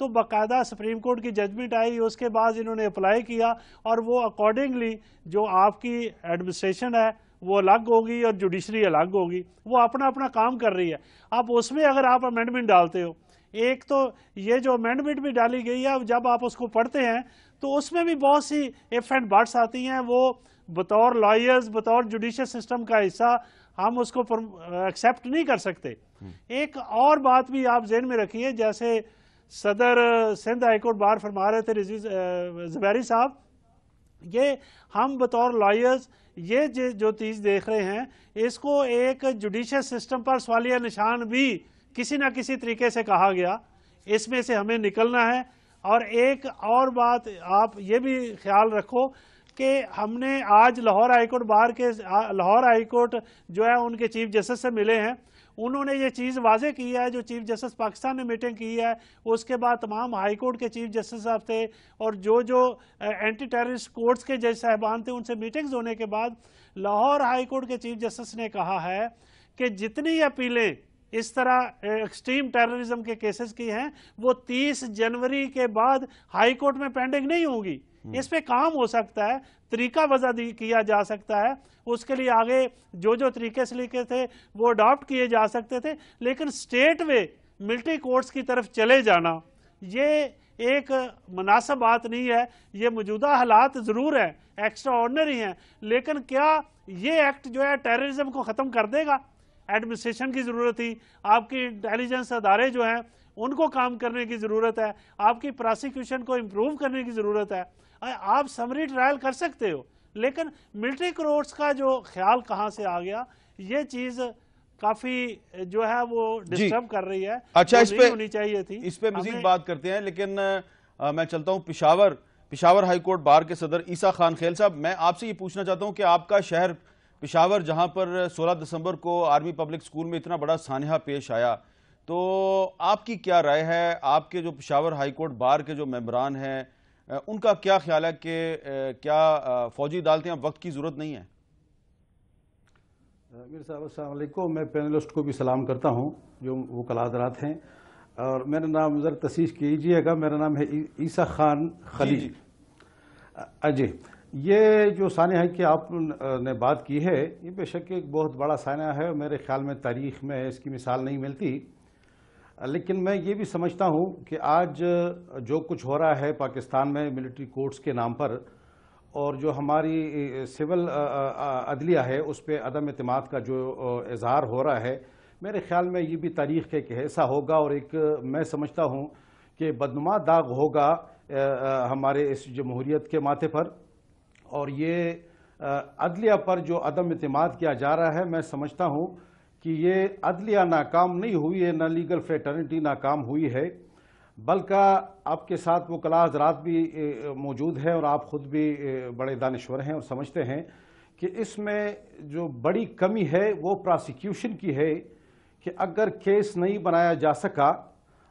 تو باقاعدہ supreme court کی ججمنٹ آئی، اس کے بعد انہوں نے اپلائی کیا اور وہ اکارڈنگلی جو آپ کی ایڈمنسٹریشن ہے وہ الگ ہوگی اور جوڈیشری الگ ہوگی، وہ اپنا اپنا کام کر رہی ہے۔ اب اس میں اگر آپ امینڈمنٹ ڈالتے ہو، ایک تو یہ جو امینڈمنٹ بھی ڈالی گئی ہے، جب آپ اس کو پڑھتے ہیں تو اس میں بھی بہت سی ایف اینڈ بٹس آتی ہیں، وہ بطور لائرز، بطور جوڈیشل سسٹم کا حصہ ہم اس کو ایکسیپٹ نہیں کر سکتے۔ ایک اور بات بھی آپ ذہن میں رکھیے، جیسے صدر سندھ ہائی کورٹ بار فرما رہے تھے رضوی زبیری صاحب، یہ ہم بطور لائرز یہ جو چیز دیکھ رہے ہیں، اس کو ایک جوڈیشل سسٹم پر سوالیہ نشان بھی کسی نہ کسی طریقے سے کہا گیا، اس میں سے ہمیں نکلنا ہے۔ اور ایک اور بات آپ یہ بھی خیال رکھو کہ ہم نے آج لاہور ہائی کورٹ بار کے لاہور ہائی کورٹ جو ہے ان کے چیف جسٹس سے ملے ہیں، انہوں نے یہ چیز واضح کی ہے، جو چیف جسٹس پاکستان نے میٹنگ کی ہے، اس کے بعد تمام ہائی کورٹ کے چیف جسٹس صاحب تھے اور جو اینٹی ٹیررسٹ کورٹس کے جج صاحبان تھے، ان سے میٹنگز ہونے کے بعد لاہور ہائی کورٹ کے چیف جسٹس نے کہا ہے کہ جتنی اپیلیں اس طرح ایکسٹریم ٹیررزم کے کیسز کی ہیں وہ 30 جنوری کے بعد ہائی کورٹ میں پینڈنگ نہیں ہوں گی، اس پہ کام ہو سکتا ہے، طریقہ وضع کیا جا سکتا ہے، اس کے لیے آگے جو طریقے سے لکھے تھے وہ اڈاپٹ کیے جا سکتے تھے، لیکن سٹیٹ وے ملٹری کورٹس کی طرف چلے جانا یہ ایک مناسب بات نہیں ہے۔ یہ موجودہ حالات ضرور ہیں، ایکسٹرا آرڈنری ہیں، لیکن کیا یہ ایکٹ جو ہے ٹیررزم کو ختم کر دے گا؟ ایڈمنسٹریشن کی ضرورت تھی، آپ کی انٹیلیجنس ادارے جو ہیں ان کو کام کرنے کی ضرورت ہے، آپ کی پراسیکیوشن کو امپروو کرنے کی ضرورت ہے۔ آپ سمری ٹرائل کر سکتے ہو، لیکن ملٹری کورٹس کا جو خیال کہاں سے آ گیا، یہ چیز کافی جو ہے وہ ڈسٹرب کر رہی ہے، اچھا وہ نہیں ہونی چاہیے تھی۔ اس پہ مزید بات کرتے ہیں، لیکن میں چلتا ہوں پشاور ہائی کورٹ بار کے صدر عیسیٰ خان خیل صاحب، میں آپ سے یہ پوچھنا چاہتا ہوں کہ آپ کا شہر پشاور، جہاں پر 16 دسمبر کو آرمی پبلک سکول میں اتنا بڑا سانحہ پیش آیا، تو آپ کی کیا رائے ہے؟ آپ کے جو پشاور ہائی کورٹ بار کے جو ممبران ہیں ان کا کیا خیال ہے کہ کیا فوجی عدالتیں اب وقت کی ضرورت نہیں ہے؟ میر صاحب السلام علیکم، میں پینلسٹ کو بھی سلام کرتا ہوں جو وکلاء حضرات ہیں، اور میرا نام ذرا تصحیح کیجیے گا، میرا نام ہے عیسیٰ خان خلیل۔ جی، یہ جو سانحہ کی آپ نے بات کی ہے، یہ بے شک ایک بہت بڑا سانحہ ہے، میرے خیال میں تاریخ میں اس کی مثال نہیں ملتی، لیکن میں یہ بھی سمجھتا ہوں کہ آج جو کچھ ہو رہا ہے پاکستان میں ملٹری کورٹس کے نام پر، اور جو ہماری سول عدلیہ ہے اس پہ عدم اعتماد کا جو اظہار ہو رہا ہے، میرے خیال میں یہ بھی تاریخ کا ایک حصہ ہوگا، اور ایک میں سمجھتا ہوں کہ بدنما داغ ہوگا ہمارے اس جمہوریت کے ماتھے پر، اور یہ عدلیہ پر جو عدم اعتماد کیا جا رہا ہے، میں سمجھتا ہوں کہ یہ عدلیہ ناکام نہیں ہوئی ہے، نہ لیگل فریٹرنیٹی ناکام ہوئی ہے، بلکہ آپ کے ساتھ وکلاء حضرات بھی موجود ہیں اور آپ خود بھی بڑے دانشور ہیں اور سمجھتے ہیں کہ اس میں جو بڑی کمی ہے وہ پراسیکیوشن کی ہے، کہ اگر کیس نہیں بنایا جا سکا،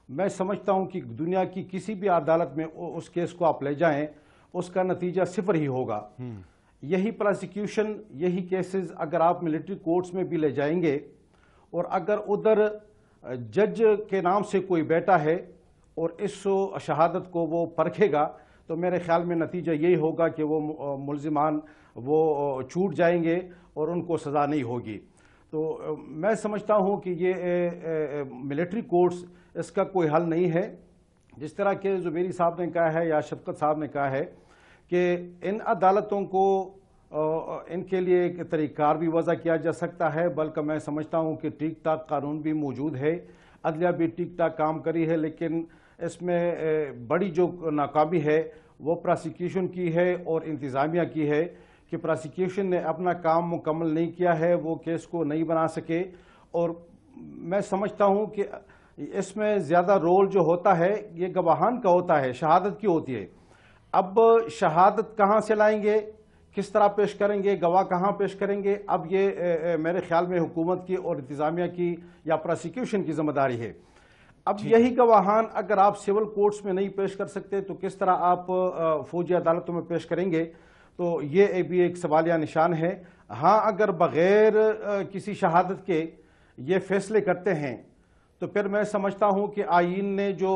میں سمجھتا ہوں کہ دنیا کی کسی بھی عدالت میں اس کیس کو آپ لے جائیں، اس کا نتیجہ صفر ہی ہوگا۔ یہی پراسیکیوشن، یہی کیسز اگر آپ ملٹری کورٹس میں بھی لے جائیں گے، اور اگر ادھر جج کے نام سے کوئی بیٹا ہے اور اس شہادت کو وہ پرکھے گا، تو میرے خیال میں نتیجہ یہی ہوگا کہ وہ ملزمان وہ چھوٹ جائیں گے اور ان کو سزا نہیں ہوگی۔ تو میں سمجھتا ہوں کہ یہ ملٹری کورٹس اس کا کوئی حل نہیں ہے، جس طرح کہ زبیری صاحب نے کہا ہے یا شفقت صاحب نے کہا ہے کہ ان عدالتوں کو ان کے لیے ایک طریقہ کار بھی وضع کیا جا سکتا ہے، بلکہ میں سمجھتا ہوں کہ ٹھیک ٹھاک قانون بھی موجود ہے، عدلیہ بھی ٹھیک ٹھاک کام کری ہے، لیکن اس میں بڑی جو ناکامی ہے وہ پراسیکیوشن کی ہے اور انتظامیہ کی ہے، کہ پراسیکیوشن نے اپنا کام مکمل نہیں کیا ہے، وہ کیس کو نہیں بنا سکے، اور میں سمجھتا ہوں کہ اس میں زیادہ رول جو ہوتا ہے یہ گواہان کا ہوتا ہے، شہادت کی ہوتی ہے۔ اب شہادت کہاں سے لائیں گے، کس طرح پیش کریں گے، گواہ کہاں پیش کریں گے، اب یہ میرے خیال میں حکومت کی اور انتظامیہ کی یا پراسیکیوشن کی ذمہ داری ہے۔ اب یہی گواہان اگر آپ سول کورٹس میں نہیں پیش کر سکتے تو کس طرح آپ فوجی عدالتوں میں پیش کریں گے؟ تو یہ بھی ایک سوالیہ نشان ہے۔ ہاں، اگر بغیر کسی شہادت کے یہ فیصلے کرتے ہیں تو پھر میں سمجھتا ہوں کہ آئین نے جو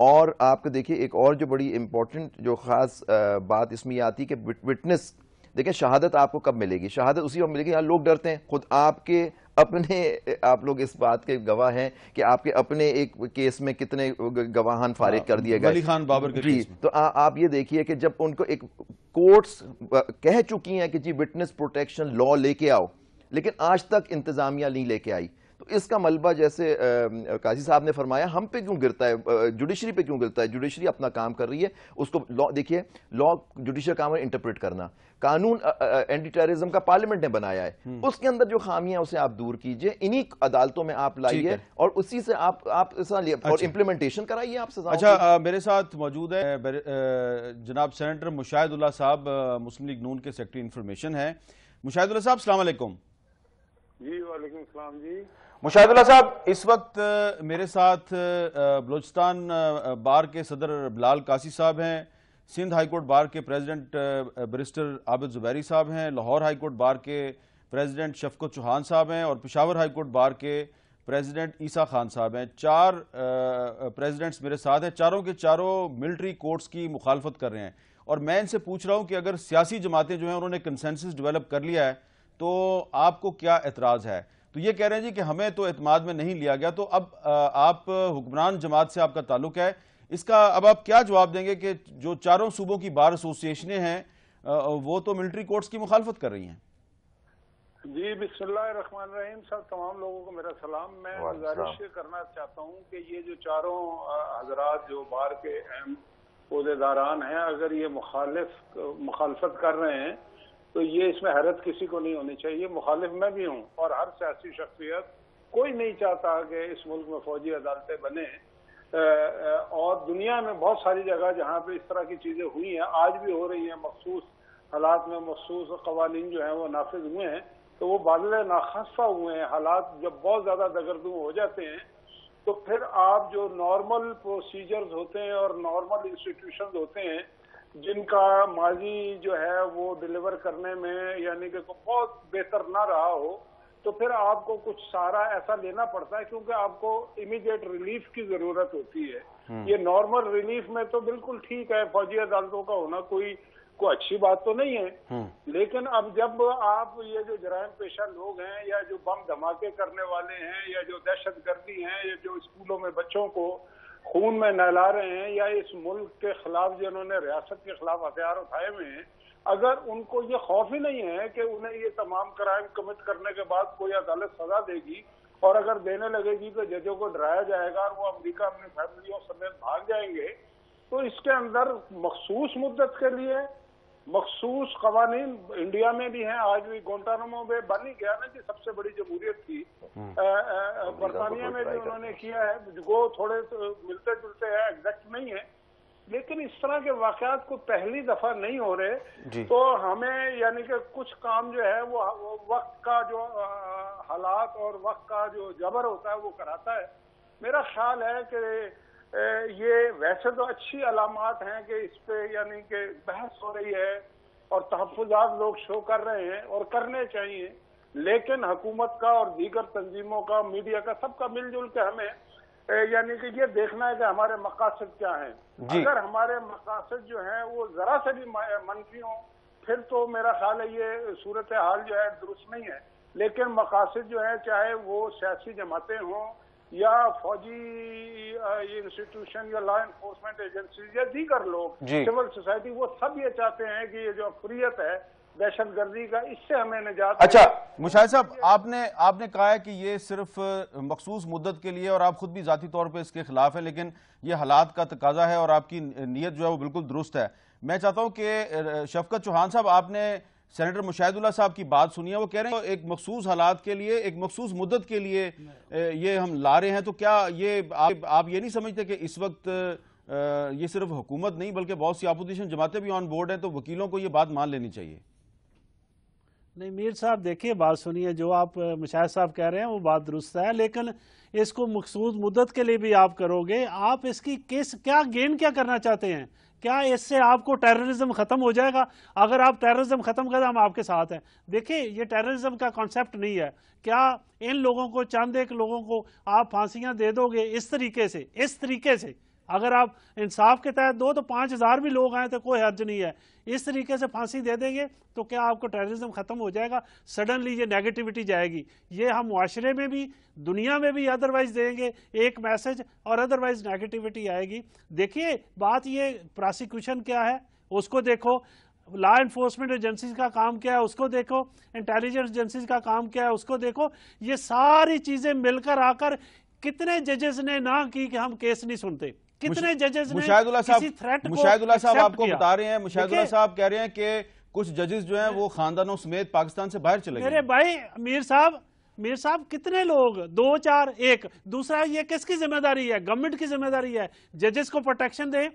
اور آپ کو دیکھیے ایک اور جو بڑی امپورٹنٹ جو خاص بات اس میں یہ آتی ہے کہ وٹنس، دیکھیں شہادت آپ کو کب ملے گی؟ شہادت اسی وقت ملے گی، یہاں لوگ ڈرتے ہیں، خود آپ کے اپنے، آپ لوگ اس بات کے گواہ ہیں کہ آپ کے اپنے ایک کیس میں کتنے گواہان فارغ کر دیے گئے، ولی خان بابر کے کیس میں۔ تو آپ یہ دیکھیے کہ جب ان کو ایک کورٹس کہہ چکی ہیں کہ جی وٹنس پروٹیکشن لا لے کے آؤ، لیکن آج تک انتظامیہ نہیں لے کے آئی، تو اس کا ملبہ جیسے قاضی صاحب نے فرمایا ہم پہ کیوں گرتا ہے، جوڈیشری پہ کیوں گرتا ہے؟ جوڈیشری اپنا کام کر رہی ہے، اس کو لا، دیکھیے لا جوڈیشل کام ہے انٹرپریٹ کرنا، قانون اینٹی ٹیررزم کا پارلیمنٹ نے بنایا ہے، اس کے اندر جو خامیاں ہیں اسے آپ دور کیجئے، انہی عدالتوں میں آپ لائیے اور اسی سے آپ اور امپلیمنٹیشن کرائیے آپ سزاؤں کی۔ اچھا، میرے ساتھ موجود ہے جناب سینیٹر مشاہد اللہ صاحب، مسلم لیگ نون کے سیکرٹری انفارمیشن ہیں۔ مشاہد اللہ صاحب السلام علیکم۔ جی وعلیکم السلام جی۔ مشاہد اللہ صاحب، اس وقت میرے ساتھ بلوچستان بار کے صدر بلال قاسی صاحب ہیں، سندھ ہائی کورٹ بار کے پریزیڈنٹ بیرسٹر عابد زبیری صاحب ہیں، لاہور ہائی کورٹ بار کے پریزیڈنٹ شفقت چوہان صاحب ہیں، اور پشاور ہائی کورٹ بار کے پریزیڈنٹ عیسیٰ خان صاحب ہیں۔ 4 پریزیڈنٹس میرے ساتھ ہیں، چاروں کے چاروں ملٹری کورٹس کی مخالفت کر رہے ہیں، اور میں ان سے پوچھ رہا ہوں کہ اگر سیاسی جماعتیں جو ہیں انہوں نے کنسنسس ڈیولپ کر لیا ہے تو آپ کو کیا اعتراض ہے؟ تو یہ کہہ رہے ہیں جی کہ ہمیں تو اعتماد میں نہیں لیا گیا، تو اب آپ حکمران جماعت سے آپ کا تعلق ہے، اس کا اب آپ کیا جواب دیں گے کہ جو چاروں صوبوں کی بار ایسوسیشنیں ہیں وہ تو ملٹری کورٹس کی مخالفت کر رہی ہیں؟ جی بسم اللہ الرحمن الرحیم۔ سب تمام لوگوں کو میرا سلام۔ میں گزارش کرنا چاہتا ہوں کہ یہ جو چاروں حضرات جو بار کے اہم عہدیداران ہیں، اگر یہ مخالفت کر رہے ہیں تو یہ اس میں حیرت کسی کو نہیں ہونی چاہیے۔ مخالف میں بھی ہوں، اور ہر سیاسی شخصیت، کوئی نہیں چاہتا کہ اس ملک میں فوجی عدالتیں بنے، اور دنیا میں بہت ساری جگہ جہاں پہ اس طرح کی چیزیں ہوئی ہیں، آج بھی ہو رہی ہیں، مخصوص حالات میں مخصوص قوانین جو ہیں وہ نافذ ہوئے ہیں، تو وہ باطل ناخواستہ ہوئے ہیں۔ حالات جب بہت زیادہ دگردوں ہو جاتے ہیں تو پھر آپ جو نارمل پروسیجرز ہوتے ہیں اور نارمل انسٹیٹیوشنز ہوتے ہیں جن کا ماضی جو ہے وہ ڈیلیور کرنے میں یعنی کہ بہت بہتر نہ رہا ہو، تو پھر آپ کو کچھ سہارا ایسا لینا پڑتا ہے، کیونکہ آپ کو امیڈیٹ ریلیف کی ضرورت ہوتی ہے۔ یہ نارمل ریلیف میں تو بالکل ٹھیک ہے، فوجی عدالتوں کا ہونا کوئی اچھی بات تو نہیں ہے، لیکن اب جب آپ یہ جو جرائم پیشہ لوگ ہیں، یا جو بم دھماکے کرنے والے ہیں، یا جو دہشت گردی ہیں، یا جو اسکولوں میں بچوں کو خون میں نہلا رہے ہیں، یا اس ملک کے خلاف جنہوں نے ریاست کے خلاف ہتھیار اٹھائے ہوئے ہیں، اگر ان کو یہ خوف ہی نہیں ہے کہ انہیں یہ تمام کرائم کمٹ کرنے کے بعد کوئی عدالت سزا دے گی، اور اگر دینے لگے گی تو ججوں کو ڈرایا جائے گا اور وہ امریکہ اپنی فیملیوں سمیت بھاگ جائیں گے، تو اس کے اندر مخصوص مدت کے لیے مخصوص قوانین انڈیا میں بھی ہیں۔ آج بھی گوانٹانامو میں بن ہی گیا نا جی، سب سے بڑی جمہوریت تھی، برطانیہ میں بھی انہوں نے کیا ہے، وہ تھوڑے ملتے جلتے ہیں، ایگزیکٹ نہیں ہے، لیکن اس طرح کے واقعات کو پہلی دفعہ نہیں ہو رہے، تو ہمیں یعنی کہ کچھ کام جو ہے وہ وقت کا جو حالات اور وقت کا جو جبر ہوتا ہے وہ کراتا ہے۔ میرا خیال ہے کہ یہ ویسے تو اچھی علامات ہیں کہ اس پہ یعنی کہ بحث ہو رہی ہے اور تحفظات لوگ شو کر رہے ہیں اور کرنے چاہیے، لیکن حکومت کا اور دیگر تنظیموں کا، میڈیا کا، سب کا مل جل کے ہمیں یعنی کہ یہ دیکھنا ہے کہ ہمارے مقاصد کیا ہیں۔ اگر ہمارے مقاصد جو ہیں وہ ذرا سے بھی منفی ہوں پھر تو میرا خیال ہے یہ صورتحال جو ہے درست نہیں ہے، لیکن مقاصد جو ہے چاہے وہ سیاسی جماعتیں ہوں یا فوجی انسٹیٹیوشن یا لا انفورسمنٹ ایجنسیز یا دیگر لوگ، سول سوسائٹی، وہ سب یہ چاہتے ہیں کہ یہ جو اکثریت ہے دہشت گردی کا، اس سے ہمیں نجات۔ اچھا مشاہد صاحب، آپ نے کہا ہے کہ یہ صرف مخصوص مدت کے لیے، اور آپ خود بھی ذاتی طور پہ اس کے خلاف ہیں، لیکن یہ حالات کا تقاضا ہے اور آپ کی نیت جو ہے وہ بالکل درست ہے۔ میں چاہتا ہوں کہ شفقت چوہان صاحب، آپ نے سینیٹر مشاہد اللہ صاحب کی بات سنی ہے، وہ کہہ رہے ہیں ایک مخصوص حالات کے لیے، ایک مخصوص مدت کے لیے یہ ہم لا رہے ہیں، تو کیا یہ آپ یہ نہیں سمجھتے کہ اس وقت یہ صرف حکومت نہیں بلکہ بہت سی اپوزیشن جماعتیں بھی آن بورڈ ہیں، تو وکیلوں کو یہ بات مان لینی چاہیے؟ نہیں میر صاحب دیکھیے، بات سنیے، جو آپ مشاہد صاحب کہہ رہے ہیں وہ بات درست ہے، لیکن اس کو مخصوص مدت کے لیے بھی آپ کرو گے، آپ اس کی کیا گین کیا کرنا چاہتے ہیں؟ کیا اس سے آپ کو ٹیررزم ختم ہو جائے گا؟ اگر آپ ٹیررزم ختم کریں ہم آپ کے ساتھ ہیں۔ دیکھیں یہ ٹیررزم کا کانسیپٹ نہیں ہے۔ کیا ان لوگوں کو، چند ایک لوگوں کو آپ پھانسیاں دے دو گے اس طریقے سے اگر آپ انصاف کے تحت 2 تو 5,000 بھی لوگ آئیں تو کوئی حرج نہیں ہے. اس طریقے سے پھانسی دے دیں گے تو کیا آپ کو ٹیررزم ختم ہو جائے گا؟ سڈنلی یہ نیگیٹیوٹی جائے گی. یہ ہم معاشرے میں بھی دنیا میں بھی ادروائز دیں گے ایک میسج اور ادروائز نیگیٹیوٹی آئے گی. دیکھیے بات یہ پراسیکیوشن کیا ہے اس کو دیکھو, لا انفورسمنٹ ایجنسیز کا کام کیا ہے اس کو دیکھو, انٹیلیجنس ایجنسیز کا کام کیا ہے اس کو دیکھو. یہ ساری چیزیں مل کر آ کر کتنے ججز نے نہ کی کہ ہم کیس نہیں سنتے, کتنے ججز نے کسی تھریٹ کو مشاہد اللہ صاحب آپ کو accept بتا رہے ہیں, مشاہد اللہ صاحب کہہ رہے ہیں کہ کچھ ججز جو ہیں وہ خاندانوں سمیت پاکستان سے باہر چلے گئے. میرے بھائی میر صاحب کتنے لوگ 2 4 1. دوسرا یہ کس کی ذمہ داری ہے؟ گورنمنٹ کی ذمہ داری ہے. ججز کو پروٹیکشن دیں,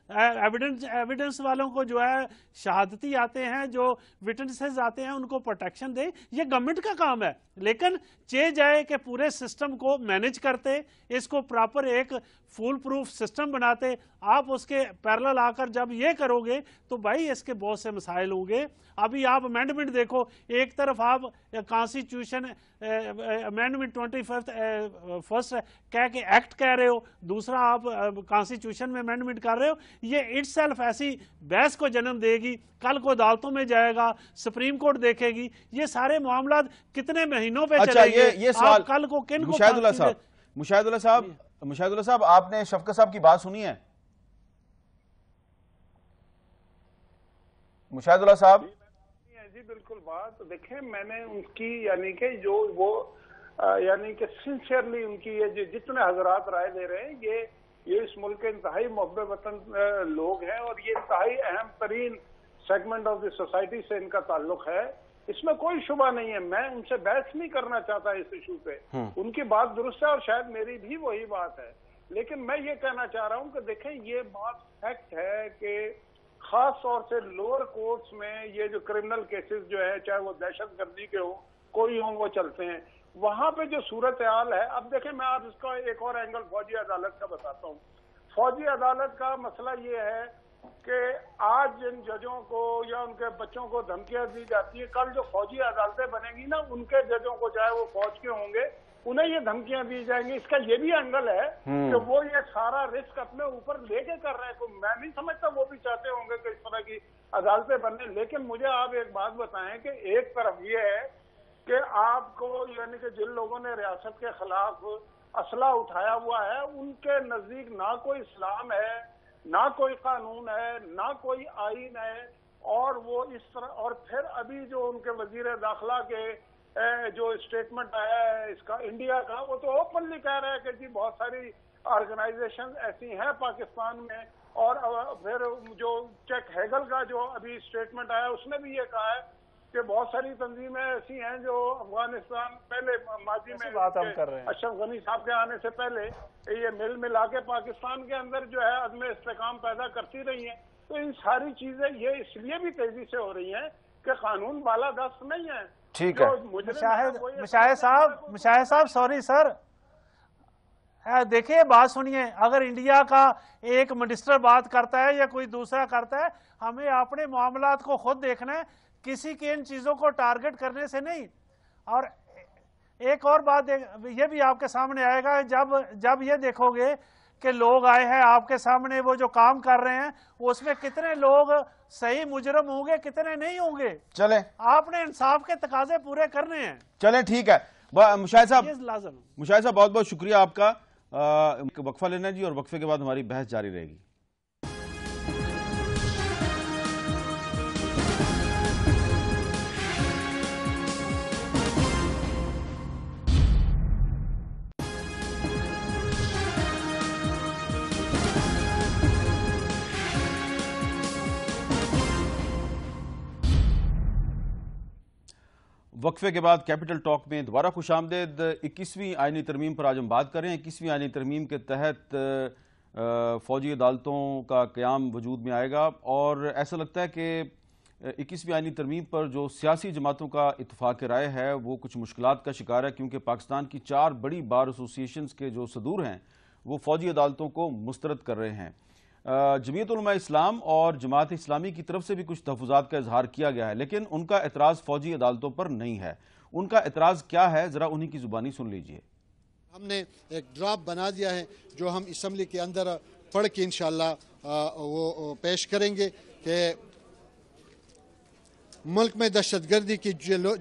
ایویڈنس والوں کو جو ہے شہادتی آتے ہیں جو وٹنسز آتے ہیں ان کو پروٹیکشن دیں. یہ گورنمنٹ کا کام ہے. لیکن جائے کہ پورے سسٹم کو مینج کرتے, اس کو پراپر ایک فول پروف سسٹم بناتے. آپ اس کے پیرلل آ کر جب یہ کرو گے تو بھائی اس کے بہت سے مسائل ہوں گے. ابھی آپ امینڈمنٹ دیکھو, ایک طرف آپ کانسٹیٹیوشن امینڈمنٹ 21 کہہ کے ایکٹ کہہ رہے ہو, دوسرا آپ کانسٹیٹیوشن میں امینڈمنٹ کر رہے ہو. یہ اٹ سیلف ایسی بحث کو جنم دے گی, کل کو عدالتوں میں جائے گا, سپریم کورٹ دیکھے گی. یہ سارے معاملات کتنے مہینوں پہ چلیں گے. یہ سوال کل کو کن کو مشاہد اللہ صاحب آپ نے شفقت صاحب کی بات سنی ہے؟ مشاہد اللہ صاحب جی بالکل بات دیکھیں, میں نے ان کی یعنی کہ جو وہ یعنی کہ سنسیئرلی ان کی یہ جتنے حضرات رائے دے رہے ہیں یہ اس ملک کے انتہائی محب وطن لوگ ہیں اور یہ انتہائی اہم ترین سیگمنٹ آف دی سوسائٹی سے ان کا تعلق ہے. اس میں کوئی شبہ نہیں ہے. میں ان سے بحث نہیں کرنا چاہتا اس ایشو پہ. ان کی بات درست ہے اور شاید میری بھی وہی بات ہے. لیکن میں یہ کہنا چاہ رہا ہوں کہ دیکھیں یہ بات فیکٹ ہے کہ خاص طور سے لوور کورٹس میں یہ جو کرمنل کیسز جو ہے چاہے وہ دہشت گردی کے ہوں کوئی ہوں وہ چلتے ہیں, وہاں پہ جو صورتحال ہے. اب دیکھیں میں آپ اس کا ایک اور اینگل فوجی عدالت کا بتاتا ہوں. فوجی عدالت کا مسئلہ یہ ہے کہ آج جن ججوں کو یا ان کے بچوں کو دھمکیاں دی جاتی ہیں, کل جو فوجی عدالتیں بنیں گی نا ان کے ججوں کو چاہے وہ فوج کے ہوں گے انہیں یہ دھمکیاں دی جائیں گی. اس کا یہ بھی اینگل ہے کہ وہ یہ سارا رسک اپنے اوپر لے کے کر رہے ہیں. میں نہیں سمجھتا وہ بھی چاہتے ہوں گے کہ اس طرح کی عدالتیں بنیں. لیکن مجھے آپ ایک بات بتائیں کہ ایک طرف یہ ہے کہ آپ کو یعنی کہ جن لوگوں نے ریاست کے خلاف اسلحہ اٹھایا ہوا ہے ان کے نزدیک نہ کوئی اسلام ہے, نہ کوئی قانون ہے, نہ کوئی آئین ہے. اور وہ اس طرح, اور پھر ابھی جو ان کے وزیر داخلہ کے جو اسٹیٹمنٹ آیا ہے اس کا انڈیا کا, وہ تو اوپنلی کہہ رہا ہے کہ جی بہت ساری آرگنائزیشن ایسی ہیں پاکستان میں. اور پھر جو چیک ہیگل کا جو ابھی اسٹیٹمنٹ آیا اس نے بھی یہ کہا ہے کہ بہت ساری تنظیمیں ایسی ہیں جو افغانستان پہلے ماضی میں اشرف غنی صاحب کے آنے سے پہلے یہ مل ملا کے پاکستان کے اندر جو ہے عدم استحکام پیدا کرتی رہی ہیں. تو ان ساری چیزیں یہ اس لیے بھی تیزی سے ہو رہی ہیں کہ قانون بالادست نہیں ہے. ٹھیک ہے مشاہد صاحب سوری سر, دیکھیں بات سنیے. اگر انڈیا کا ایک منسٹر بات کرتا ہے یا کوئی دوسرا کرتا ہے, ہمیں اپنے معاملات کو خود دیکھنا ہے, کسی کے ان چیزوں کو ٹارگٹ کرنے سے نہیں. اور ایک اور بات یہ بھی آپ کے سامنے آئے گا, جب یہ دیکھو گے کہ لوگ آئے ہیں آپ کے سامنے وہ جو کام کر رہے ہیں اس میں کتنے لوگ صحیح مجرم ہوں گے کتنے نہیں ہوں گے. چلیں آپ نے انصاف کے تقاضے پورے کرنے ہیں. چلیں ٹھیک ہے. مشاہد صاحب بہت بہت شکریہ آپ کا. وقفہ لینا جی, اور وقفے کے بعد ہماری بحث جاری رہے گی. وقفے کے بعد کیپٹل ٹاک میں دوبارہ خوش آمدید. 21ویں آئینی ترمیم پر آج ہم بات کر رہے ہیں. 21ویں آئینی ترمیم کے تحت فوجی عدالتوں کا قیام وجود میں آئے گا, اور ایسا لگتا ہے کہ 21ویں آئینی ترمیم پر جو سیاسی جماعتوں کا اتفاق رائے ہے وہ کچھ مشکلات کا شکار ہے, کیونکہ پاکستان کی 4 بڑی بار ایسوسیشنز کے جو صدور ہیں وہ فوجی عدالتوں کو مسترد کر رہے ہیں. جمعیت علماء اسلام اور جماعت اسلامی کی طرف سے بھی کچھ تحفظات کا اظہار کیا گیا ہے, لیکن ان کا اعتراض فوجی عدالتوں پر نہیں ہے. ان کا اعتراض کیا ہے, ذرا انہی کی زبانی سن لیجئے. ہم نے ایک ڈرافٹ بنا دیا ہے جو ہم اسمبلی کے اندر پڑھ کے انشاءاللہ وہ پیش کریں گے کہ ملک میں دہشت گردی کی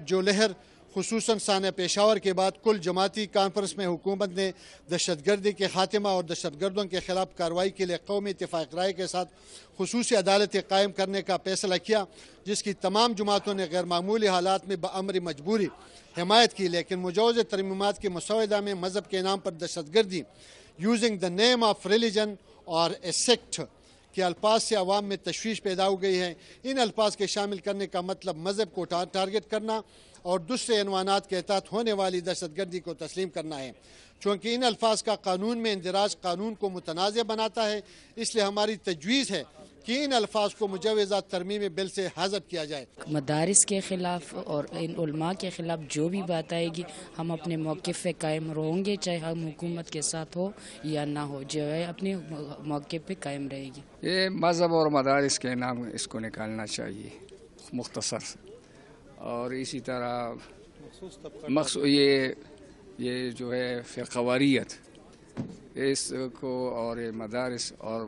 جو لہر خصوصاً سانحہ پشاور کے بعد کل جماعتی کانفرنس میں حکومت نے دہشت گردی کے خاتمہ اور دہشت گردوں کے خلاف کارروائی کے لیے قومی اتفاق رائے کے ساتھ خصوصی عدالتیں قائم کرنے کا فیصلہ کیا، جس کی تمام جماعتوں نے غیر معمولی حالات میں بامر مجبوری حمایت کی، لیکن مجوز ترمیمات کے مسودہ میں مذہب کے نام پر دہشت گردی using the name of religion اور اے سیکٹ کے الفاظ سے عوام میں تشویش پیدا ہو گئی ہے۔ ان الفاظ کے شامل کرنے کا مطلب مذہب کو ٹارگٹ کرنا اور دوسرے عنوانات کے تحت ہونے والی دہشت گردی کو تسلیم کرنا ہے۔ چونکہ ان الفاظ کا قانون میں اندراج قانون کو متنازع بناتا ہے، اس لیے ہماری تجویز ہے کہ ان الفاظ کو مجوزہ ترمیم بل سے حذف کیا جائے۔ مدارس کے خلاف اور ان علماء کے خلاف جو بھی بات آئے گی ہم اپنے موقف پہ قائم رہیں گے، چاہے ہم حکومت کے ساتھ ہو یا نہ ہو، جو ہے اپنے موقف پہ قائم رہے گی۔ یہ مذہب اور مدارس کے نام اس کو نکالنا چاہیے مختصر، اور اسی طرح یہ جو ہے فرقواریت اس کو اور مدارس اور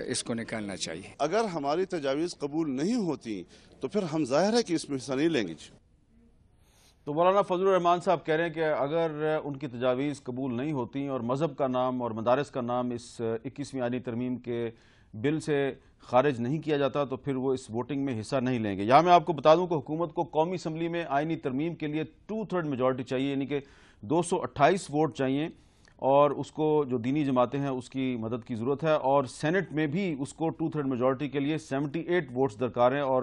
اس کو نکالنا چاہیے۔ اگر ہماری تجاویز قبول نہیں ہوتی تو پھر ہم ظاہر ہے کہ اس میں حصہ نہیں لیں گے۔ تو مولانا فضل الرحمان صاحب کہہ رہے ہیں کہ اگر ان کی تجاویز قبول نہیں ہوتی اور مذہب کا نام اور مدارس کا نام اس 21ویں آئینی ترمیم کے بل سے خارج نہیں کیا جاتا تو پھر وہ اس ووٹنگ میں حصہ نہیں لیں گے۔ یہاں میں آپ کو بتا دوں کہ حکومت کو قومی اسمبلی میں آئینی ترمیم کے لیے 2/3 میجورٹی چاہیے، یعنی کہ 228 ووٹ چاہیے، اور اس کو جو دینی جماعتیں ہیں اس کی مدد کی ضرورت ہے، اور سینٹ میں بھی اس کو 2/3 میجورٹی کے لیے 78 ووٹس درکار ہیں، اور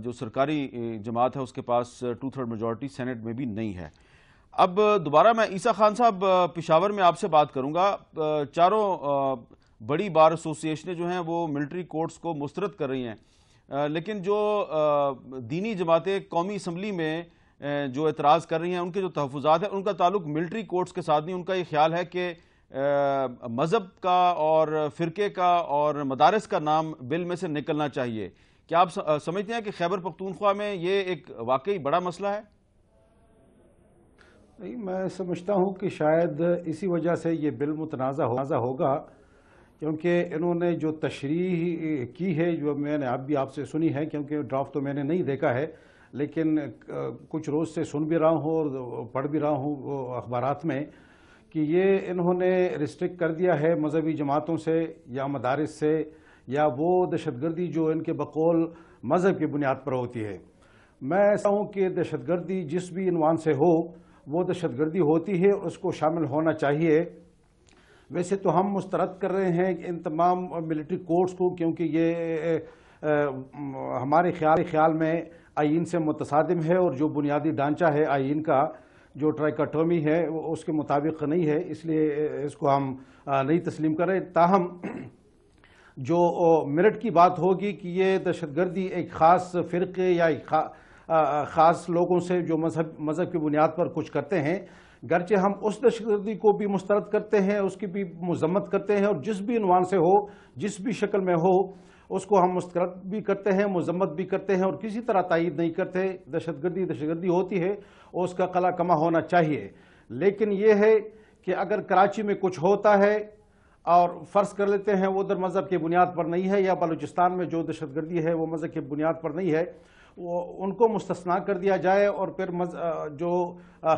جو سرکاری جماعت ہے اس کے پاس 2/3 میجورٹی سینٹ میں بھی نہیں ہے۔ اب دوبارہ میں عیسیٰ خان صاحب پشاور میں آپ سے بات کروں گا۔ چاروں بڑی بار ایسوسی ایشنیں جو ہیں وہ ملٹری کورٹس کو مسترد کر رہی ہیں، لیکن جو دینی جماعتیں قومی اسمبلی میں جو اعتراض کر رہی ہیں ان کے جو تحفظات ہیں ان کا تعلق ملٹری کورٹس کے ساتھ نہیں۔ ان کا یہ خیال ہے کہ مذہب کا اور فرقے کا اور مدارس کا نام بل میں سے نکلنا چاہیے۔ کیا آپ سمجھتے ہیں کہ خیبر پختونخوا میں یہ ایک واقعی بڑا مسئلہ ہے؟ نہیں، میں سمجھتا ہوں کہ شاید اسی وجہ سے یہ بل متنازع ہوگا، کیونکہ انہوں نے جو تشریح کی ہے جو میں نے اب بھی آپ سے سنی ہے، کیونکہ ڈرافٹ تو میں نے نہیں دیکھا ہے، لیکن کچھ روز سے سن بھی رہا ہوں اور پڑھ بھی رہا ہوں اخبارات میں کہ یہ انہوں نے ریسٹرکٹ کر دیا ہے مذہبی جماعتوں سے یا مدارس سے یا وہ دہشت گردی جو ان کے بقول مذہب کی بنیاد پر ہوتی ہے۔ میں ایسا ہوں کہ دہشت گردی جس بھی عنوان سے ہو وہ دہشت گردی ہوتی ہے، اس کو شامل ہونا چاہیے۔ ویسے تو ہم مسترد کر رہے ہیں ان تمام ملٹری کورٹس کو، کیونکہ یہ ہمارے خیال میں آئین سے متصادم ہے، اور جو بنیادی ڈھانچہ ہے آئین کا جو ٹرائیکاٹومی ہے اس کے مطابق نہیں ہے، اس لیے اس کو ہم نہیں تسلیم کر رہے۔ تاہم جو میرٹ کی بات ہوگی کہ یہ دہشت گردی ایک خاص فرقے یا ایک خاص لوگوں سے جو مذہب کی بنیاد پر کچھ کرتے ہیں، گرچہ ہم اس دہشت گردی کو بھی مسترد کرتے ہیں، اس کی بھی مذمت کرتے ہیں، اور جس بھی عنوان سے ہو، جس بھی شکل میں ہو، اس کو ہم مسترد بھی کرتے ہیں، مذمت بھی کرتے ہیں، اور کسی طرح تائید نہیں کرتے۔ دہشت گردی ہوتی ہے اور اس کا قلع کما ہونا چاہیے۔ لیکن یہ ہے کہ اگر کراچی میں کچھ ہوتا ہے اور فرض کر لیتے ہیں وہ ادھر مذہب کی بنیاد پر نہیں ہے، یا بلوچستان میں جو دہشت گردی ہے وہ مذہب کی بنیاد پر نہیں ہے، وہ ان کو مستثنا کر دیا جائے، اور پھر جو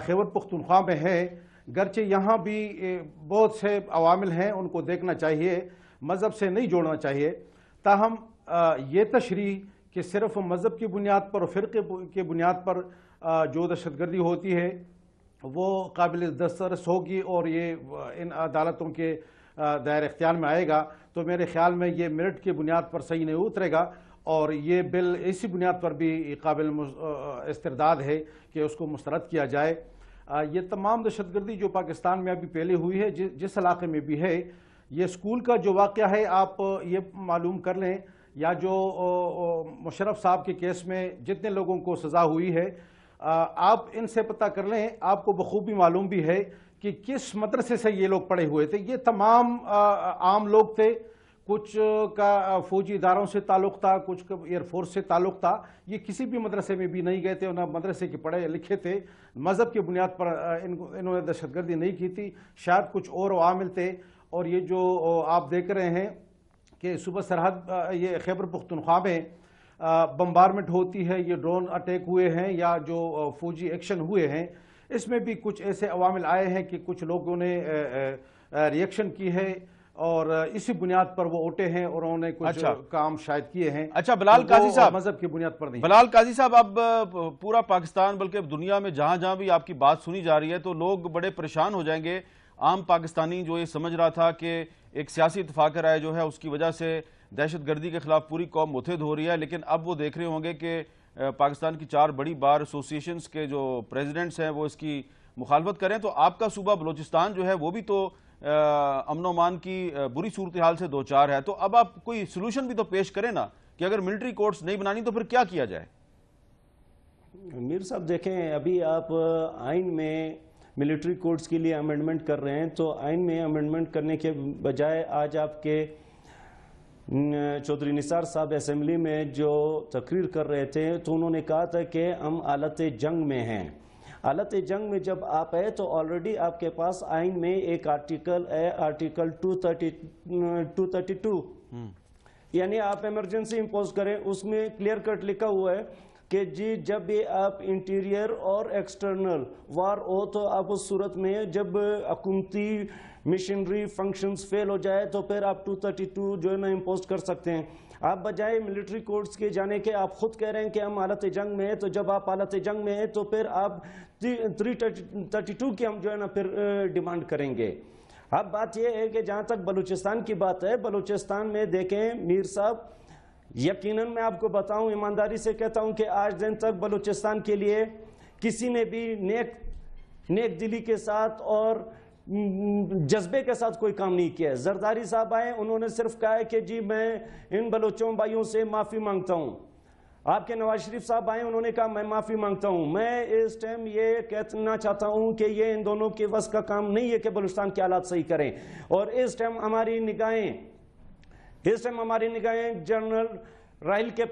خیبر پختونخوا میں ہے، گرچہ یہاں بھی بہت سے عوامل ہیں ان کو دیکھنا چاہیے، مذہب سے نہیں جوڑنا چاہیے۔ تاہم یہ تشریح کہ صرف مذہب کی بنیاد پر اور فرقے کی بنیاد پر جو دہشت گردی ہوتی ہے وہ قابل دسترس ہوگی اور یہ ان عدالتوں کے دائر اختیار میں آئے گا، تو میرے خیال میں یہ میرٹ کی بنیاد پر صحیح نہیں اترے گا، اور یہ بل اسی بنیاد پر بھی قابل استرداد ہے کہ اس کو مسترد کیا جائے۔ یہ تمام دہشت گردی جو پاکستان میں ابھی پھیلی ہوئی ہے، جس علاقے میں بھی ہے، یہ اسکول کا جو واقعہ ہے آپ یہ معلوم کر لیں، یا جو مشرف صاحب کے کیس میں جتنے لوگوں کو سزا ہوئی ہے آپ ان سے پتہ کر لیں، آپ کو بخوبی معلوم بھی ہے کہ کس مدرسے سے یہ لوگ پڑھے ہوئے تھے۔ یہ تمام عام لوگ تھے، کچھ کا فوجی اداروں سے تعلق تھا، کچھ کا ایئر فورس سے تعلق تھا، یہ کسی بھی مدرسے میں بھی نہیں گئے تھے، انہیں مدرسے کے پڑھے لکھے تھے، مذہب کی بنیاد پر انہوں نے دہشت گردی نہیں کی تھی، شاید کچھ اور عوامل تھے، اور یہ جو آپ دیکھ رہے ہیں کہ صوبہ سرحد یہ خیبر پختونخوا میں بمبارمنٹ ہوتی ہے، یہ ڈرون اٹیک ہوئے ہیں یا جو فوجی ایکشن ہوئے ہیں، اس میں بھی کچھ ایسے عوامل آئے ہیں کہ کچھ لوگوں نے ریئیکشن کی ہے اور اسی بنیاد پر وہ اٹھے ہیں اور انہوں نے کچھ کام شاید کیے ہیں. اچھا بلال قاضی صاحب، مذہب کی بنیاد پر نہیں. بلال قاضی صاحب، اب پورا پاکستان بلکہ دنیا میں جہاں جہاں بھی آپ کی بات سنی جا رہی ہے تو لوگ بڑے پریشان ہو جائیں گے. عام پاکستانی جو یہ سمجھ رہا تھا کہ ایک سیاسی اتفاق رائے جو ہے اس کی وجہ سے دہشت گردی کے خلاف پوری قوم متحد ہو رہی ہے، لیکن اب وہ دیکھ رہے ہوں گے کہ پاکستان کی 4 بڑی بار ایسوسیشنز کے جو پریزیڈنٹس ہیں وہ اس کی مخالفت کریں. تو آپ کا صوبہ بلوچستان جو ہے وہ بھی تو امن و امان کی بری صورتحال سے دوچار ہے، تو اب آپ کوئی سلوشن بھی تو پیش کریں نا کہ اگر ملٹری کورٹس نہیں بنانی تو پھر کیا کیا جائے؟ میر صاحب دیکھیں، ابھی آپ آئین میں ملٹری کورٹس کے لیے امینڈمنٹ کر رہے ہیں، تو آئین میں امینڈمنٹ کرنے کے بجائے آج آپ کے چودھری نثار صاحب اسمبلی میں جو تقریر کر رہے تھے تو انہوں نے کہا تھا کہ ہم حالت جنگ میں ہیں. حالت جنگ میں جب آپ ہے تو آلریڈی آپ کے پاس آئین میں ایک آرٹیکل ہے، آرٹیکل 232، یعنی آپ ایمرجنسی امپوز کریں. اس میں کلیئر کٹ لکھا ہوا ہے کہ جی جب یہ آپ انٹیریئر اور ایکسٹرنل وار ہو تو آپ اس صورت میں جب حکومتی مشنری فنکشنز فیل ہو جائے تو پھر آپ 232 جو ہے نا امپوز کر سکتے ہیں. آپ بجائے ملٹری کورٹس کے جانے کے آپ خود کہہ رہے ہیں کہ ہم حالت جنگ میں ہیں، تو جب آپ حالت جنگ میں ہیں تو پھر آپ 332 کی ہم جو ہے نا پھر ڈیمانڈ کریں گے. اب بات یہ ہے کہ جہاں تک بلوچستان کی بات ہے، بلوچستان میں دیکھیں میر صاحب، یقیناً میں آپ کو بتاؤں، ایمانداری سے کہتا ہوں کہ آج دن تک بلوچستان کے لیے کسی نے بھی نیک دلی کے ساتھ اور جذبے کے ساتھ کوئی کام نہیں کیا. زرداری صاحب آئے، انہوں نے صرف کہا ہے کہ جی میں ان بلوچوں بھائیوں سے معافی مانگتا ہوں. آپ کے نواز شریف صاحب آئے، انہوں نے کہا میں معافی مانگتا ہوں. میں اس ٹائم یہ کہنا چاہتا ہوں کہ یہ ان دونوں کے وس کا کام نہیں ہے کہ بلوچستان کے حالات صحیح کریں. اور اس ٹائم ہماری نگاہیں جنرل رائل کے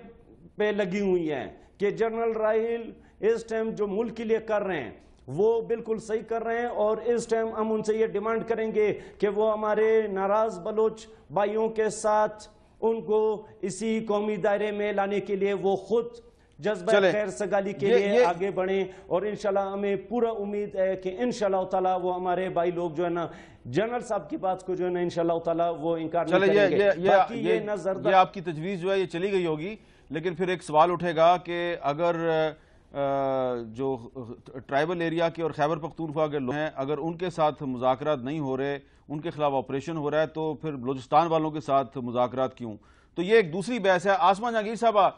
پہ لگی ہوئی ہیں کہ جنرل رائل اس ٹائم جو ملک کے لیے کر رہے ہیں وہ بالکل صحیح کر رہے ہیں. اور اس ٹائم ہم ان سے یہ ڈیمانڈ کریں گے کہ وہ ہمارے ناراض بلوچ بھائیوں کے ساتھ ان کو اسی قومی دائرے میں لانے کے لیے وہ خود جذبہ خیر سگالی کے لیے آگے بڑھیں. اور انشاءاللہ ہمیں پورا امید ہے کہ انشاءاللہ تعالی وہ ہمارے بھائی لوگ جو ہے نا جنرل صاحب کی بات کو جو ہے نا انشاءاللہ تعالی وہ انکار نہیں کریں گے. باقی یہ آپ کی تجویز جو ہے یہ چلی گئی ہوگی، لیکن پھر ایک سوال اٹھے گا کہ اگر جو ٹرائبل ایریا کے اور خیبر پختونخوا کے لوگ ہیں اگر ان کے ساتھ مذاکرات نہیں ہو رہے، ان کے خلاف آپریشن ہو رہا ہے، تو پھر بلوچستان والوں کے ساتھ مذاکرات کیوں؟ تو یہ ایک دوسری بحث ہے. آسمہ جہانگیر صاحبہ،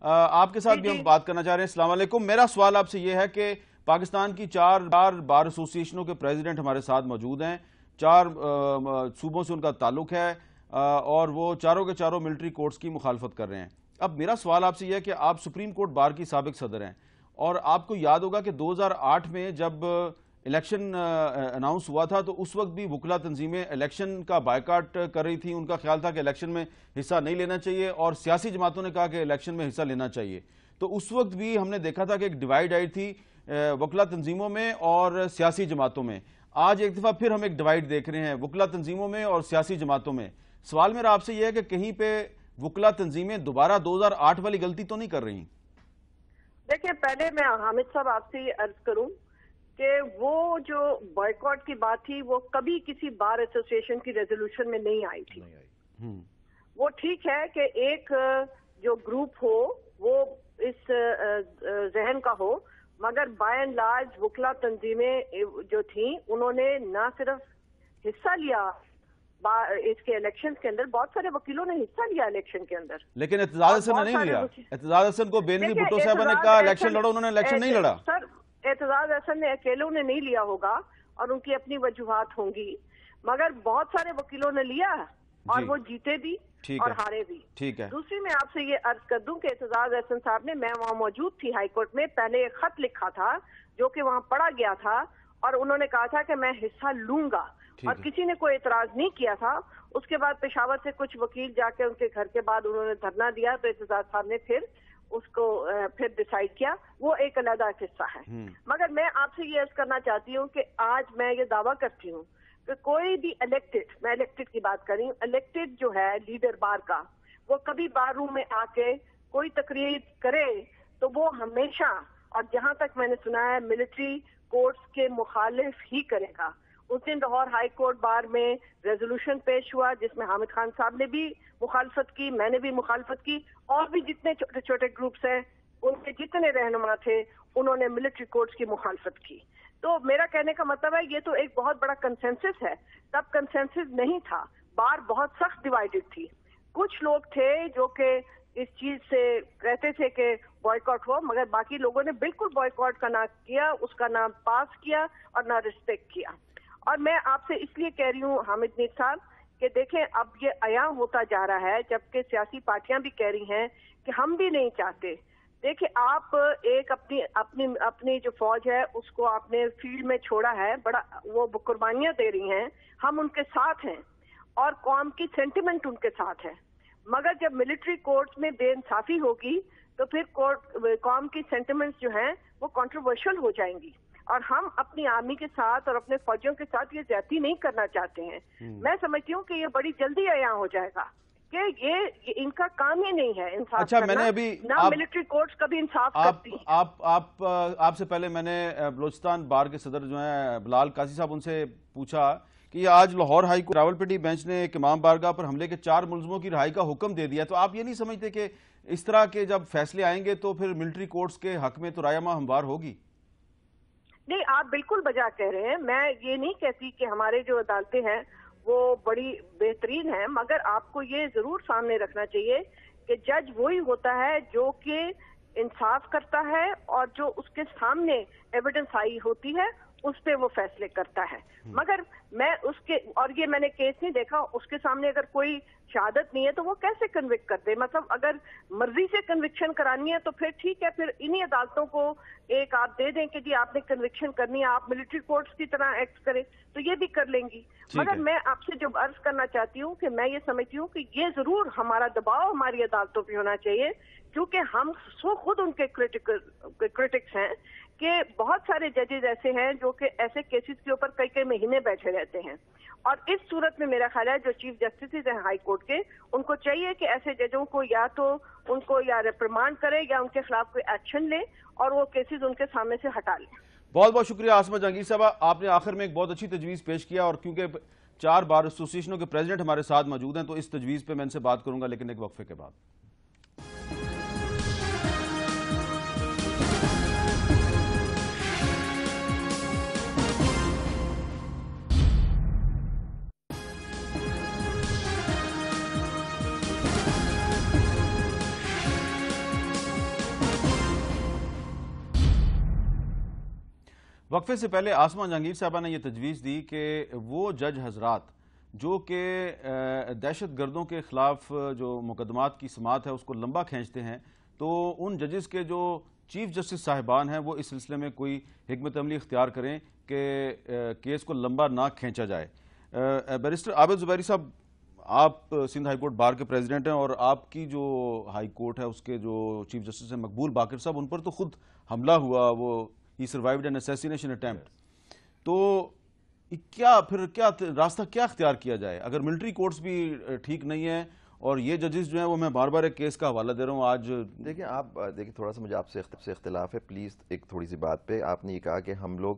آپ کے ساتھ بھی ہم بات کرنا چاہ رہے ہیں. السلام علیکم. میرا سوال آپ سے یہ ہے کہ پاکستان کی 4 بار ایسوسیشنوں کے پریزیڈنٹ ہمارے ساتھ موجود ہیں، 4 صوبوں سے ان کا تعلق ہے اور وہ چاروں کے چاروں ملٹری کورٹس کی مخالفت کر رہے ہیں. اب میرا سوال آپ سے یہ ہے کہ آپ سپریم کورٹ بار کی سابق صدر ہیں اور آپ کو یاد ہوگا کہ 2008 میں جب الیکشن اناؤنس ہوا تھا تو اس وقت بھی وکلا تنظیمیں الیکشن کا بائیکاٹ کر رہی تھیں. ان کا خیال تھا کہ الیکشن میں حصہ نہیں لینا چاہیے اور سیاسی جماعتوں نے کہا کہ الیکشن میں حصہ لینا چاہیے. تو اس وقت بھی ہم نے دیکھا تھا کہ ایک ڈیوائیڈ آئی تھی وکلا تنظیموں میں اور سیاسی جماعتوں میں. آج ایک دفعہ پھر ہم ایک ڈیوائیڈ دیکھ رہے ہیں وکلا تنظیموں میں اور سیاسی جماعتوں میں. سوال میرا آپ سے یہ ہے کہ کہیں پہ وکلا تنظیمیں دوبارہ 2008 والی غلطی تو نہیں کر رہی؟ دیکھیں، پہلے میں حامد صاحب آپ سے یہ عرض کروں کہ وہ جو بائیکاٹ کی بات تھی وہ کبھی کسی بار ایسوسیشن کی ریزولوشن میں نہیں آئی تھی. وہ ٹھیک ہے کہ ایک جو گروپ ہو وہ اس ذہن کا ہو، مگر بائی اینڈ لارج وکلا تنظیمیں جو تھیں انہوں نے نہ صرف حصہ لیا اس کے الیکشن کے اندر، بہت سارے وکیلوں نے حصہ لیا الیکشن کے اندر، لیکن اعتزاز حسن نے نہیں لیا. اعتزاز حسن کو بینظیر بھٹو صاحبہ نے کہا الیکشن لڑو، انہوں نے الیکشن نہیں لڑا. سر اعتزاز حسن نے اکیلوں نے نہیں لیا ہوگا اور ان کی اپنی وجوہات ہوں گی، مگر بہت سارے وکیلوں نے لیا اور وہ جیتے بھی اور ہارے بھی. دوسری میں آپ سے یہ عرض کر دوں کہ اعتزاز حسن صاحب نے، میں وہاں موجود تھی ہائی کورٹ میں، پہلے ایک خط لکھا تھا جو کہ وہاں پڑھا گیا تھا اور انہوں نے کہا تھا کہ میں حصہ لوں گا اور کسی نے کوئی اعتراض نہیں کیا تھا. اس کے بعد پشاور سے کچھ وکیل جا کے ان کے گھر کے بعد انہوں نے دھرنا دیا تو اعتزاز صاحب نے پھر اس کو پھر ڈیسائیڈ کیا. وہ ایک علیحدہ قصہ ہے. مگر میں آپ سے یہ عرض کرنا چاہتی ہوں کہ آج میں یہ دعویٰ کرتی ہوں کہ کوئی بھی الیکٹڈ، میں الیکٹڈ کی بات کر رہی ہوں، الیکٹڈ جو ہے لیڈر بار کا، وہ کبھی بار روم میں آ کے کوئی تقریر کرے تو وہ ہمیشہ، اور جہاں تک میں نے سنا ہے، ملٹری کورٹس کے مخالف ہی کرے گا. اس دن لاہور ہائی کورٹ بار میں ریزولوشن پیش ہوا جس میں حامد خان صاحب نے بھی مخالفت کی، میں نے بھی مخالفت کی، اور بھی جتنے چھوٹے چھوٹے گروپس ہیں ان کے جتنے رہنما تھے انہوں نے ملٹری کورٹس کی مخالفت کی. تو میرا کہنے کا مطلب ہے یہ تو ایک بہت بڑا کنسنسس ہے. تب کنسنسس نہیں تھا، بار بہت سخت ڈیوائیڈڈ تھی. کچھ لوگ تھے جو کہ اس چیز سے کہتے تھے کہ بوائیکاٹ ہو، مگر باقی لوگوں نے بالکل بوائیکاٹ کا نہ کیا، اس کا نہ پاس کیا اور نہ رسپیکٹ کیا. اور میں آپ سے اس لیے کہہ رہی ہوں حامد میر صاحب کہ دیکھیں اب یہ عیاں ہوتا جا رہا ہے، جبکہ سیاسی پارٹیاں بھی کہہ رہی ہیں کہ ہم بھی نہیں چاہتے. دیکھیں آپ ایک اپنی جو فوج ہے اس کو آپ نے فیلڈ میں چھوڑا ہے، بڑا وہ قربانیاں دے رہی ہیں، ہم ان کے ساتھ ہیں اور قوم کی سینٹیمنٹ ان کے ساتھ ہے. مگر جب ملٹری کورٹس میں بے انصافی ہوگی تو پھر قوم کی سینٹیمنٹس جو ہیں وہ کنٹروورشل ہو جائیں گی، اور ہم اپنی آرمی کے ساتھ اور اپنے فوجیوں کے ساتھ یہ زیادتی نہیں کرنا چاہتے ہیں. میں سمجھتی ہوں کہ یہ بڑی جلدی عیاں ہو جائے گا کہ یہ ان کا کام ہی نہیں ہے انصاف اچھا، کرنا. میں نے ابھی نہ ملٹری کورٹس کبھی انصاف کرتی ہیں. آپ سے پہلے میں نے بلوچستان بار کے صدر جو ہیں بلال قاضی صاحب، ان سے پوچھا کہ آج Lahore high court Rawalpindi bench نے ایک امام بارگاہ پر حملے کے 4 ملزموں کی رہائی کا حکم دے دیا. تو آپ یہ نہیں سمجھتے کہ اس طرح کے جب فیصلے آئیں گے تو پھر ملٹری کورٹس کے حق میں تو رائے ہموار ہوگی؟ نہیں، آپ بالکل بجا کہہ رہے ہیں. میں یہ نہیں کہتی کہ ہمارے جو عدالتیں ہیں وہ بڑی بہترین ہیں، مگر آپ کو یہ ضرور سامنے رکھنا چاہیے کہ جج وہی ہوتا ہے جو کہ انصاف کرتا ہے اور جو اس کے سامنے ایویڈنس آئی ہوتی ہے اس پہ وہ فیصلے کرتا ہے. مگر میں اس کے، اور یہ میں نے کیس نہیں دیکھا، اس کے سامنے اگر کوئی شہادت نہیں ہے تو وہ کیسے کنوکٹ کر دے؟ مطلب اگر مرضی سے کنوکشن کرانی ہے تو پھر ٹھیک ہے، پھر انہی عدالتوں کو ایک آپ دے دیں کہ جی آپ نے کنوکشن کرنی ہے، آپ ملٹری کورٹس کی طرح ایکٹ کریں تو یہ بھی کر لیں گی. مگر میں آپ سے جو عرض کرنا چاہتی ہوں کہ میں یہ سمجھتی ہوں کہ یہ ضرور ہمارا دباؤ ہماری عدالتوں پہ ہونا چاہیے، کیونکہ ہم خود ان کے کرٹکس ہیں کہ بہت سارے ججز ایسے ہیں جو کہ ایسے کیسز کے اوپر کئی مہینے بیٹھے رہتے ہیں. اور اس صورت میں میرا خیال ہے جو چیف جسٹس ہیں ہائی کورٹ کے، ان کو چاہیے کہ ایسے ججوں کو یا تو ان کو یا ریپریمانڈ کرے یا ان کے خلاف کوئی ایکشن لے اور وہ کیسز ان کے سامنے سے ہٹا لیں. بہت بہت شکریہ عاصمہ جہانگیر صاحبہ، آپ نے آخر میں ایک بہت اچھی تجویز پیش کیا، اور کیونکہ 4 بار ایسوسیشنوں کے پریزیڈنٹ ہمارے ساتھ موجود ہیں تو اس تجویز پہ میں ان سے بات کروں گا، لیکن ایک وقفے کے بعد. وقفے سے پہلے عاصمہ جہانگیر صاحبہ نے یہ تجویز دی کہ وہ جج حضرات جو کہ دہشت گردوں کے خلاف جو مقدمات کی سماعت ہے اس کو لمبا کھینچتے ہیں، تو ان ججز کے جو چیف جسٹس صاحبان ہیں وہ اس سلسلے میں کوئی حکمت عملی اختیار کریں کہ کیس کو لمبا نہ کھینچا جائے. بیرسٹر عابد زبیری صاحب، آپ سندھ ہائی کورٹ بار کے پریزیڈنٹ ہیں، اور آپ کی جو ہائی کورٹ ہے اس کے جو چیف جسٹس ہیں مقبول باقر صاحب، ان پر تو خود حملہ ہوا، وہ he survived an assassination attempt. تو کیا راستہ کیا اختیار کیا جائے اگر ملٹری کورٹس بھی ٹھیک نہیں ہیں اور یہ ججز جو ہیں وہ میں بار بار ایک کیس کا حوالہ دے رہا ہوں آج؟ دیکھیں تھوڑا سا مجھے آپ سے اختلاف ہے پلیز ایک تھوڑی سی بات پہ. آپ نے یہ کہا کہ ہم لوگ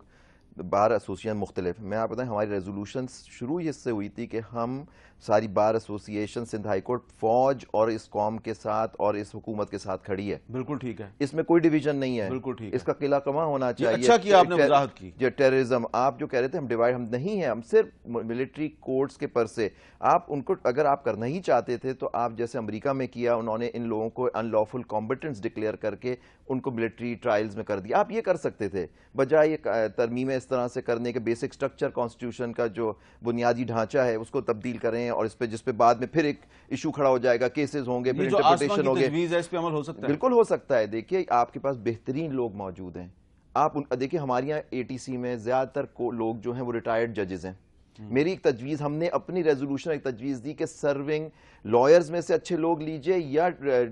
بار ایسوسیشن مختلف، میں آپ بتائیں ہماری ریزولوشن شروع اس سے ہوئی تھی کہ ہم ساری bar association Sindh high court فوج اور اس قوم کے ساتھ اور اس حکومت کے ساتھ کھڑی ہے. بالکل ٹھیک ہے، اس میں کوئی ڈیویژن نہیں ہے. بالکل ٹھیک ہے، اس کا قلعہ کما ہونا چاہیے. اچھا کیا آپ نے وضاحت کی. جو ٹیررزم آپ جو کہہ رہے تھے ہم ڈیوائڈ، ہم نہیں ہیں، ہم صرف ملٹری کورٹس کے پر سے. آپ ان کو اگر آپ کرنا ہی چاہتے تھے تو آپ جیسے امریکہ میں کیا، انہوں نے ان لوگوں کو ان لافل کمبیٹنٹس ڈکلیئر کر کے ان کو ملٹری ٹرائلز میں کر دیا. آپ یہ کر سکتے تھے بجائے ترمیمیں اس طرح سے کرنے کے. بیسک سٹرکچر کانسٹیٹیوشن کا جو بنیادی ڈھانچہ ہے اس کو تبدیل کریں، اور اس پہ جس پہ بعد میں پھر ایک ایشو کھڑا ہو جائے گا، کیسز ہوں گے، پھر انٹرپریٹیشن ہوگی. اس پہ عمل ہو سکتا ہے؟ بالکل ہو سکتا ہے. دیکھیے آپ کے پاس بہترین لوگ موجود ہیں. آپ دیکھیے ہمارے یہاں ATC میں زیادہ تر لوگ جو ہیں وہ ریٹائرڈ ججز ہیں. میری ایک تجویز, ہم نے اپنی ریزولوشن ایک تجویز دی کہ سرونگ لائرز میں سے اچھے لوگ لیجئے یا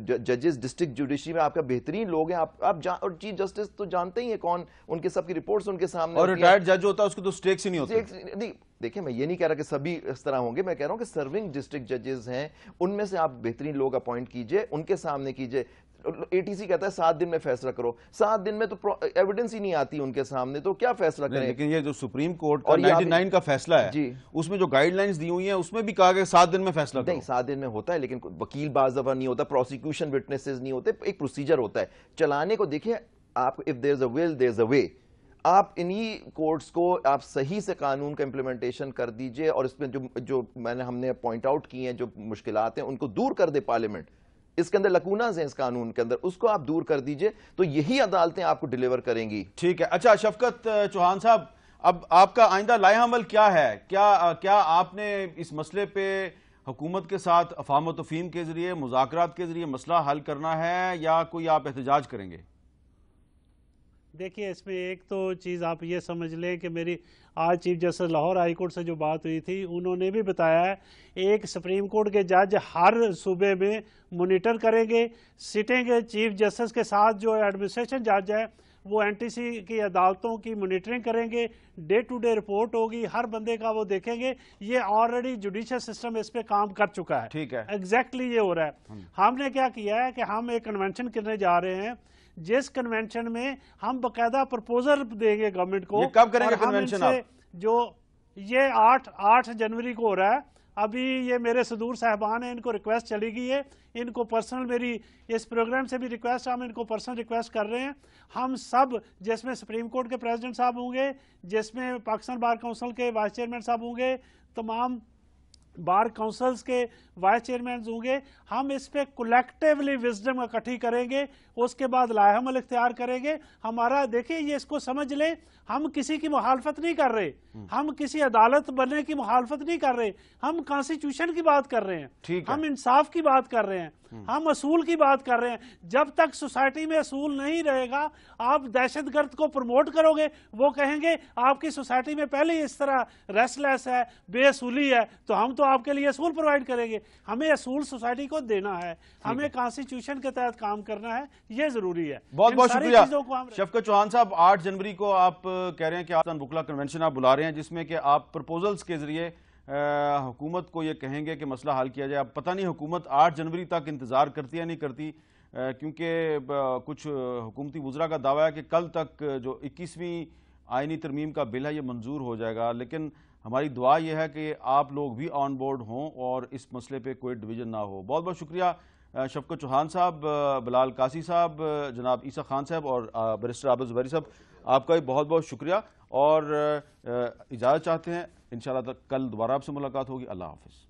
ججز ڈسٹرکٹ جوڈیشری میں آپ کا بہترین لوگ ہیں, آپ اور چیف جسٹس تو جانتے ہی ہیں کون, ان کے سب کی رپورٹس ان کے سامنے, اور ریٹائرڈ جج ہوتا ہے اس کو تو سٹیکس ہی نہیں ہوتے. دیکھیں میں یہ نہیں کہہ رہا کہ سبھی اس طرح ہوں گے, میں کہہ رہا ہوں کہ سرونگ ڈسٹرکٹ ججز ہیں ان میں سے آپ بہترین لوگ اپوائنٹ کیجئے, ان کے سامنے کیجئے. اے ٹی سی کہتا ہے 7 دن میں فیصلہ کرو, 7 دن میں تو ایویڈنس ہی نہیں آتی ان کے سامنے, تو کیا فیصلہ کریں. لیکن یہ جو سپریم کورٹ کا 99 کا فیصلہ ہے اس میں جو گائیڈ لائنز دی ہوئی ہیں اس میں بھی کہا کہ 7 دن میں فیصلہ کرو. نہیں 7 دن میں ہوتا ہے, لیکن وکیل بعض دفعہ نہیں ہوتا, پروسیکیوشن وٹنسز نہیں ہوتے, ایک پروسیجر ہوتا ہے چلانے کو. دیکھیں آپ, if there's a will there's a way, آپ انہی کورٹس کو آپ صحیح سے قانون کا امپلیمنٹیشن کر دیجئے, اور اس میں جو ہم نے پوائنٹ آؤٹ کی ہیں جو مشکلات ہیں ان کو دور کر دے پارلیمنٹ. اس کے اندر لکوناز ہیں اس قانون کے اندر, اس کو آپ دور کر دیجئے تو یہی عدالتیں آپ کو ڈیلیور کریں گی. ٹھیک ہے. اچھا شفقت چوہان صاحب, اب آپ کا آئندہ لائحہ عمل کیا ہے؟ کیا آپ نے اس مسئلے پہ حکومت کے ساتھ افہام و تفہیم کے ذریعے, مذاکرات کے ذریعے مسئلہ حل کرنا ہے یا کوئی آپ احتجاج کریں گے؟ دیکھیے اس میں ایک تو چیز آپ یہ سمجھ لیں کہ میری آج chief justice Lahore high court سے جو بات ہوئی تھی, انہوں نے بھی بتایا ہے ایک سپریم کورٹ کے جج ہر صوبے میں مانیٹر کریں گے, سٹیں گے چیف جسٹس کے ساتھ, جو ایڈمنسٹریشن جج ہے وہ این ٹی سی کی عدالتوں کی مانیٹرنگ کریں گے, ڈے ٹو ڈے رپورٹ ہوگی, ہر بندے کا وہ دیکھیں گے. یہ آلریڈی جوڈیشل سسٹم اس پہ کام کر چکا ہے. ٹھیک ہے, ایگزیکٹلی یہ ہو رہا ہے. ہم نے کیا کیا ہے کہ ہم ایک کنونشن کرنے جا رہے ہیں, جس کنونشن میں ہم باقاعدہ پرپوزل دیں گے گورنمنٹ کو. یہ کب کریں گے کنونشن آپ؟ جو یہ 8 جنوری کو ہو رہا ہے. ابھی یہ میرے صدور صاحبان ہیں, ان کو ریکویسٹ چلی گئی ہے, ان کو پرسنل میری اس پروگرام سے بھی ریکویسٹ, ہم ان کو پرسنل ریکویسٹ کر رہے ہیں. ہم سب, جس میں سپریم کورٹ کے پریزیڈنٹ صاحب ہوں گے, جس میں پاکستان بار کونسل کے وائس چیئرمین صاحب ہوں گے, تمام بار کونسلز کے وائس چیئرمینز ہوں گے, ہم اس پہ کولیکٹیولی وزڈم اکٹھی کریں گے, اس کے بعد لائحہ عمل اختیار کریں گے. ہمارا دیکھیں یہ اس کو سمجھ لیں, ہم کسی کی مخالفت نہیں کر رہے, ہم کسی عدالت بننے کی مخالفت نہیں کر رہے, ہم کانسٹیٹیوشن کی بات کر رہے ہیں, ہم انصاف کی بات کر رہے ہیں, ہم اصول کی بات کر رہے ہیں. جب تک سوسائٹی میں اصول نہیں رہے گا, آپ دہشت گرد کو پروموٹ کرو گے, وہ کہیں گے آپ کی سوسائٹی میں پہلے ہی اس طرح ریسٹ لیس ہے, بے اصولی ہے, تو ہم تو آپ کے لیے اصول پرووائڈ کریں گے. ہمیں اصول سوسائٹی کو دینا ہے, ہمیں کانسٹیٹیوشن کے تحت کام کرنا ہے, یہ ضروری ہے. بہت بہت شکریہ شفقت چوہان صاحب. 8 جنوری کو آپ کہہ رہے ہیں کہ آپ بکلا کنونشن آپ بلا رہے ہیں, جس میں کہ آپ پرپوزلز کے ذریعے حکومت کو یہ کہیں گے کہ مسئلہ حل کیا جائے. اب پتہ نہیں حکومت 8 جنوری تک انتظار کرتی یا نہیں کرتی, کیونکہ کچھ حکومتی وزراء کا دعویٰ ہے کہ کل تک جو 21ویں آئینی ترمیم کا بل ہے یہ منظور ہو جائے گا. لیکن ہماری دعا یہ ہے کہ آپ لوگ بھی آن بورڈ ہوں اور اس مسئلے پہ کوئی ڈویژن نہ ہو. بہت بہت شکریہ شفقت چوہان صاحب, بلال قاسی صاحب, جناب عیسیٰ خان صاحب اور بیرسٹر عابد زبیری صاحب, آپ کا بھی بہت بہت شکریہ. اور اجازت چاہتے ہیں, انشاءاللہ کل دوبارہ آپ سے ملاقات ہوگی. اللہ حافظ.